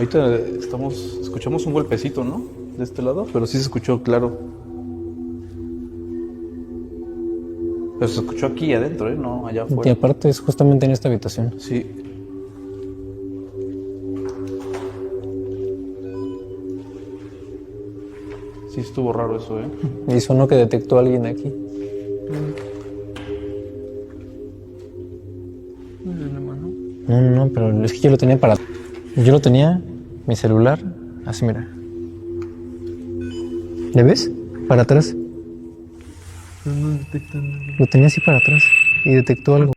Ahorita escuchamos un golpecito, ¿no? De este lado, pero sí se escuchó claro. Pero se escuchó aquí adentro, ¿eh? No allá Y afuera. aparte es justamente en esta habitación. Sí. Sí estuvo raro eso, ¿eh? Y sonó que detectó a alguien aquí. No, no, pero es que yo lo tenía para... Yo lo tenía, mi celular, así mira. ¿Le ves? Para atrás. No detectan nada. Lo tenía así para atrás y detectó algo.